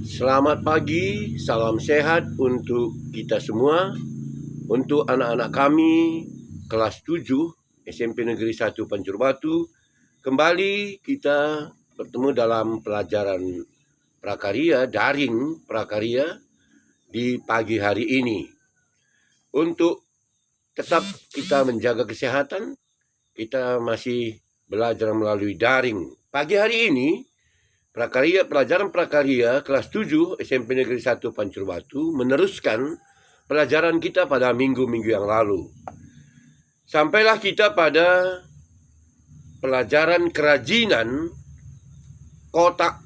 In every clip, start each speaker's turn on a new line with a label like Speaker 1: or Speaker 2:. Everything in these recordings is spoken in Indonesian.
Speaker 1: Selamat pagi, salam sehat untuk kita semua. Untuk anak-anak kami kelas 7 SMP Negeri 1 Pancur Batu, kembali kita bertemu dalam pelajaran prakarya, daring prakarya di pagi hari ini. Untuk tetap kita menjaga kesehatan, kita masih belajar melalui daring. Pagi hari ini pelajaran prakarya kelas 7 SMP Negeri 1 Pancur Batu meneruskan pelajaran kita pada minggu-minggu yang lalu. Sampailah kita pada pelajaran kerajinan kotak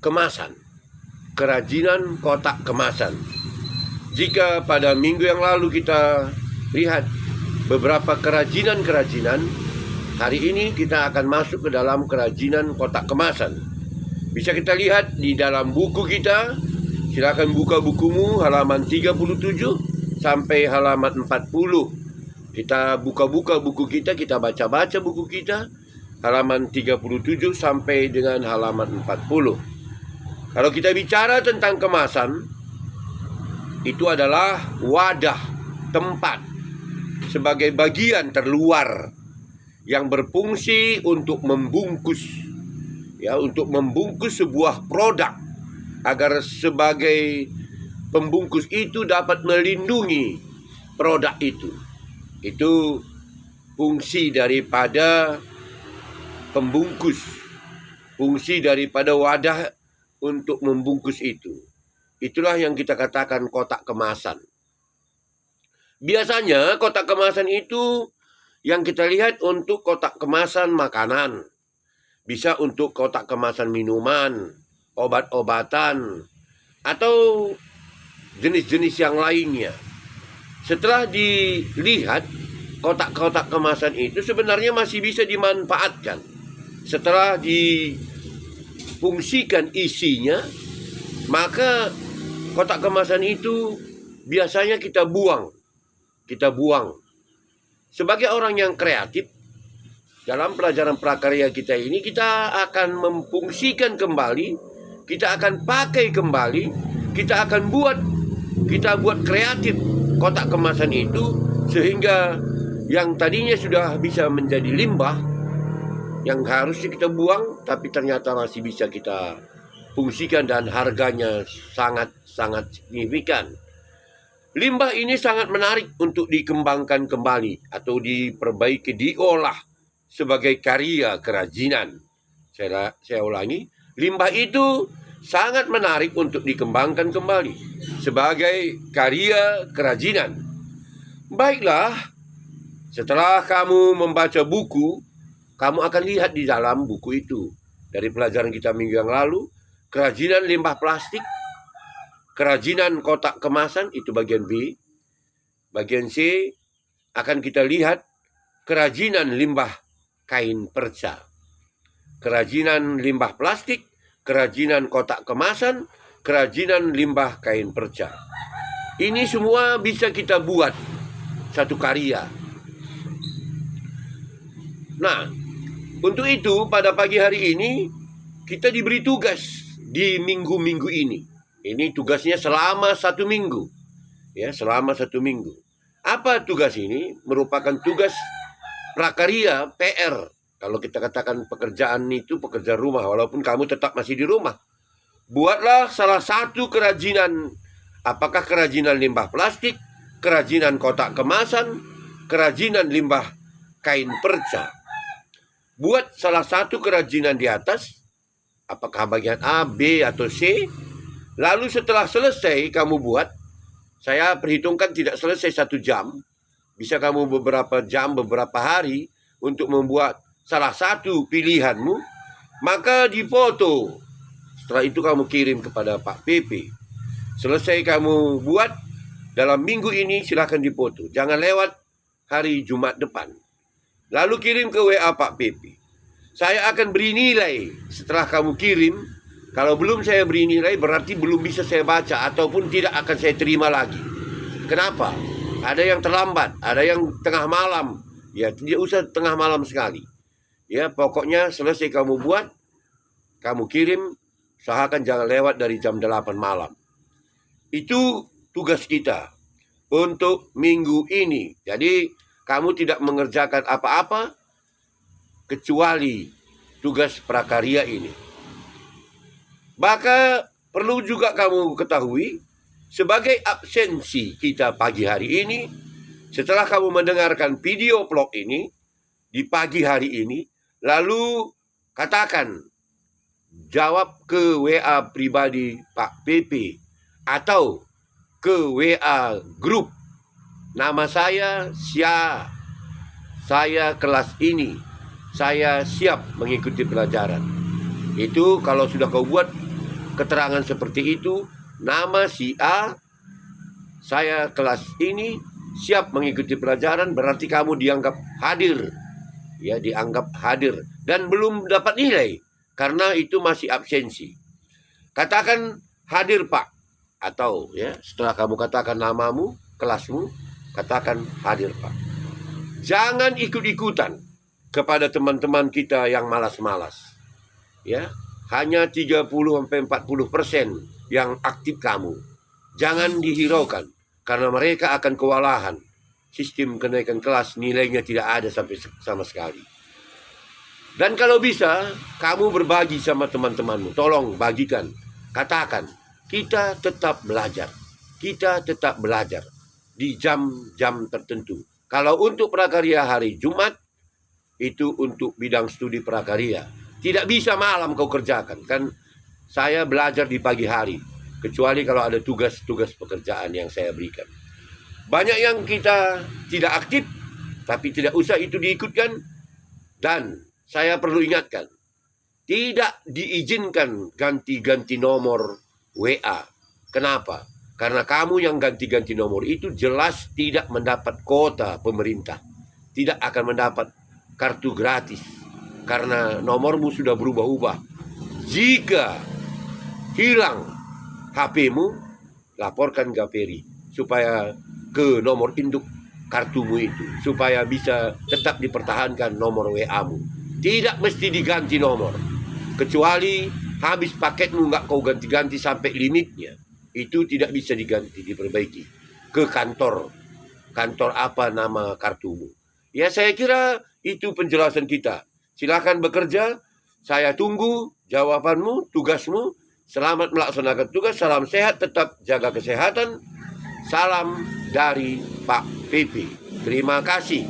Speaker 1: kemasan. Kerajinan kotak kemasan. Jika pada minggu yang lalu kita lihat beberapa kerajinan-kerajinan, hari ini kita akan masuk ke dalam kerajinan kotak kemasan. Bisa kita lihat di dalam buku kita. Silakan buka bukumu halaman 37 sampai halaman 40. Kita buka-buka buku kita baca-baca buku kita halaman 37 sampai dengan halaman 40. Kalau kita bicara tentang kemasan, itu adalah wadah, tempat sebagai bagian terluar yang berfungsi untuk membungkus, untuk membungkus sebuah produk agar sebagai pembungkus itu dapat melindungi produk itu. Itu fungsi daripada pembungkus, fungsi daripada wadah untuk membungkus itu. Itulah yang kita katakan kotak kemasan. Biasanya kotak kemasan itu yang kita lihat untuk kotak kemasan makanan. Bisa untuk kotak kemasan minuman, obat-obatan, atau jenis-jenis yang lainnya. Setelah dilihat, kotak-kotak kemasan itu sebenarnya masih bisa dimanfaatkan. Setelah difungsikan isinya, maka kotak kemasan itu biasanya kita buang. Sebagai orang yang kreatif, dalam pelajaran prakarya kita ini, kita akan memfungsikan kembali, kita akan pakai kembali, kita buat kreatif kotak kemasan itu, sehingga yang tadinya sudah bisa menjadi limbah, yang harusnya kita buang, tapi ternyata masih bisa kita fungsikan dan harganya sangat-sangat signifikan. Limbah ini sangat menarik untuk dikembangkan kembali atau diperbaiki, diolah sebagai karya kerajinan. Saya ulangi, limbah itu sangat menarik untuk dikembangkan kembali sebagai karya kerajinan. Baiklah, setelah kamu membaca buku, kamu akan lihat di dalam buku itu, dari pelajaran kita minggu yang lalu, kerajinan limbah plastik, kerajinan kotak kemasan, itu bagian B. Bagian C akan kita lihat kerajinan limbah kain perca, kerajinan limbah plastik, kerajinan kotak kemasan, kerajinan limbah kain perca. Ini semua bisa kita buat satu karya. Nah, untuk itu pada pagi hari ini kita diberi tugas di minggu-minggu ini. Ini tugasnya selama 1 minggu. Selama 1 minggu. Apa tugas ini? Merupakan tugas prakarya, PR. Kalau kita katakan pekerjaan itu pekerjaan rumah, walaupun kamu tetap masih di rumah. Buatlah salah satu kerajinan. Apakah kerajinan limbah plastik, kerajinan kotak kemasan, kerajinan limbah kain perca. Buat salah satu kerajinan di atas. Apakah bagian A, B, atau C. Lalu setelah selesai kamu buat, saya perhitungkan tidak selesai 1 jam. Bisa kamu beberapa jam, beberapa hari untuk membuat salah satu pilihanmu, maka difoto. Setelah itu kamu kirim kepada Pak PP. Selesai kamu buat, dalam minggu ini silahkan difoto. Jangan lewat hari Jumat depan. Lalu kirim ke WA Pak PP. Saya akan beri nilai setelah kamu kirim. Kalau belum saya beri nilai, berarti belum bisa saya baca, ataupun tidak akan saya terima lagi. Kenapa? Ada yang terlambat, ada yang tengah malam. Tidak usah tengah malam sekali. Pokoknya selesai kamu buat, kamu kirim, Usahakan jangan lewat dari jam 8 malam. Itu tugas kita untuk minggu ini. Jadi kamu tidak mengerjakan apa-apa kecuali tugas prakarya ini. Maka perlu juga kamu ketahui, sebagai absensi kita pagi hari ini, setelah kamu mendengarkan video vlog ini di pagi hari ini, lalu katakan, jawab ke WA pribadi Pak PP atau ke WA grup, nama saya Sia, saya kelas ini, saya siap mengikuti pelajaran. Itu kalau sudah kau buat keterangan seperti itu, nama si A, saya kelas ini siap mengikuti pelajaran, berarti kamu dianggap hadir. Ya, dianggap hadir dan belum dapat nilai karena itu masih absensi. Katakan hadir Pak, atau ya setelah kamu katakan namamu, kelasmu, katakan hadir Pak. Jangan ikut-ikutan kepada teman-teman kita yang malas-malas. Ya, hanya 30-40% yang aktif kamu. Jangan dihiraukan karena mereka akan kewalahan. Sistem kenaikan kelas nilainya tidak ada sampai sama sekali. Dan kalau bisa, kamu berbagi sama teman-temanmu. Tolong bagikan. Katakan, kita tetap belajar. Kita tetap belajar di jam-jam tertentu. Kalau untuk prakarya hari Jumat, itu untuk bidang studi prakarya. Tidak bisa malam kau kerjakan. Kan saya belajar di pagi hari. Kecuali kalau ada tugas-tugas pekerjaan yang saya berikan. Banyak yang kita tidak aktif, tapi tidak usah itu diikutkan. Dan saya perlu ingatkan, tidak diizinkan ganti-ganti nomor WA. Kenapa? Karena kamu yang ganti-ganti nomor itu jelas tidak mendapat kuota pemerintah. Tidak akan mendapat kartu gratis. Karena nomormu sudah berubah-ubah. Jika hilang HP-mu, laporkan Gaperi supaya ke nomor induk kartumu itu, supaya bisa tetap dipertahankan nomor WA-mu. Tidak mesti diganti nomor, kecuali habis paketmu nggak kau ganti-ganti sampai limitnya. Itu tidak bisa diganti, diperbaiki ke kantor apa nama kartumu. Ya, saya kira itu penjelasan kita. Silakan bekerja, saya tunggu jawabanmu, tugasmu. Selamat melaksanakan tugas, salam sehat, tetap jaga kesehatan. Salam dari Pak PP. Terima kasih.